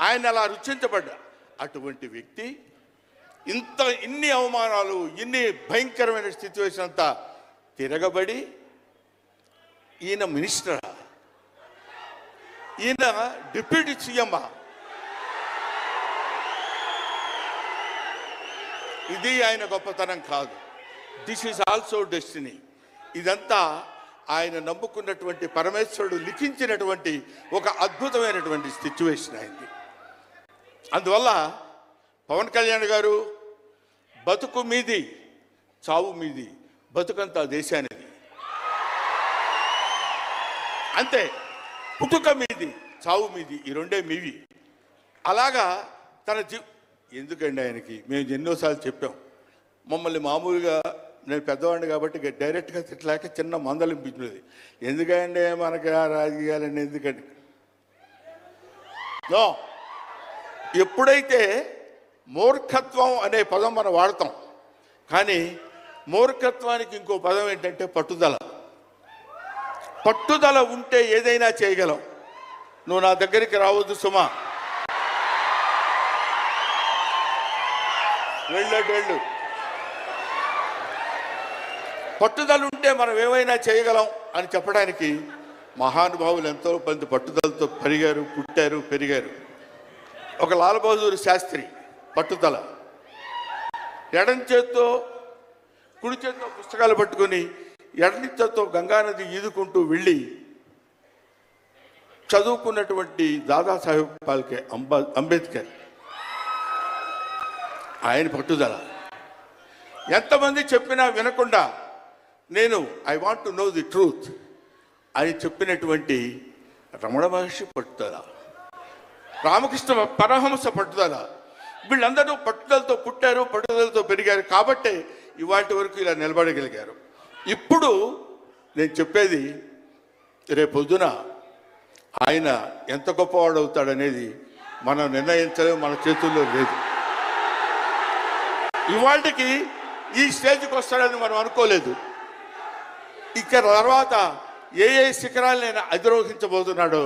ఆయన అలా రుచించబడ్డా. అటువంటి వ్యక్తి ఇన్ని అవమానాలు, ఇన్ని భయంకరమైన సిచ్యువేషన్ అంతా తిరగబడి ఈయన మినిస్టరా, ఈయన డిప్యూటీ సీఎం, ఇది ఆయన గొప్పతనం కాదు. This is also destiny. ఇదంతా ఆయన నమ్ముకున్నటువంటి పరమేశ్వరుడు లిఖించినటువంటి ఒక అద్భుతమైనటువంటి సిచ్యువేషన్ అయింది. అందువల్ల పవన్ కళ్యాణ్ గారు బతుకు మీది చావు మీది, బతుకంతా దేశానిది అంతే. పుట్టుక మీది చావు మీది, ఈ రెండే మీవి. అలాగా తన ఎందుకండి ఆయనకి మేము ఎన్నోసార్లు చెప్పాం. మమ్మల్ని మామూలుగా, నేను పెద్దవాడిని కాబట్టి డైరెక్ట్గా తిట్టలేక చిన్న మందలింపించినది. ఎందుకంటే మనకి రాజకీయాలండి, ఎందుకండి నో. ఎప్పుడైతే మూర్ఖత్వం అనే పదం మనం వాడతాం, కానీ మూర్ఖత్వానికి ఇంకో పదం ఏంటంటే పట్టుదల. పట్టుదల ఉంటే ఏదైనా చేయగలం. నువ్వు నా దగ్గరికి రావద్దు సుమా, వెళ్ళు. పట్టుదల ఉంటే మనం ఏమైనా చేయగలం అని చెప్పడానికి మహానుభావులు ఎంతో మంది పట్టుదలతో పెరిగారు, పుట్టారు, పెరిగారు. ఒక లాల్ బహదూర్ శాస్త్రి పట్టుదల, ఎడం చేత్తో కుడి చేత్తో పుస్తకాలు పట్టుకొని ఎడని చేత్తో గంగానది ఈదుకుంటూ వెళ్ళి చదువుకున్నటువంటి దాదాసాహెబ్ ఫాల్కే అంబేద్కర్, ఆయన పట్టుదల. ఎంతమంది చెప్పినా వినకుండా నేను I want to know the truth అని చెప్పినటువంటి రమణ మహర్షి పట్టుదల, రామకృష్ణ పరమహంస పట్టుదల. వీళ్ళందరూ పట్టుదలతో పుట్టారు, పట్టుదలతో పెరిగారు కాబట్టే ఇవాటి వరకు ఇలా నిలబడగలిగారు. ఇప్పుడు నేను చెప్పేది, రేపొద్దున ఆయన ఎంత గొప్పవాడు అవుతాడనేది మనం నిర్ణయించలేము, మన చేతుల్లో లేదు. ఇవాళకి ఈ స్టేజ్కి వస్తాడని మనం అనుకోలేదు. ఇక తర్వాత ఏ శిఖరాలను అధిరోహించబోతున్నాడో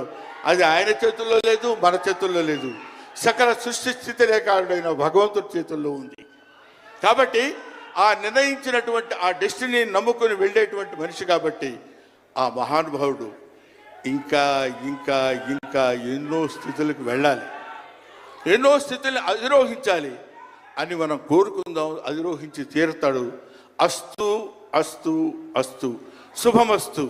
అది ఆయన చేతుల్లో లేదు, మన చేతుల్లో లేదు. సకల సృష్టి స్థితి రేఖారుడైన భగవంతుడి చేతుల్లో ఉంది. కాబట్టి ఆ నిర్ణయించినటువంటి ఆ డెస్టినీని నమ్ముకొని వెళ్ళేటువంటి మనిషి కాబట్టి ఆ మహానుభావుడు ఇంకా ఇంకా ఇంకా ఎన్నో స్థితులకు వెళ్ళాలి, ఎన్నో స్థితులను అధిరోహించాలి అని మనం కోరుకుందాం. అధిరోహించి తీరుతాడు. అస్తు అస్తు అస్తు, శుభమస్తు.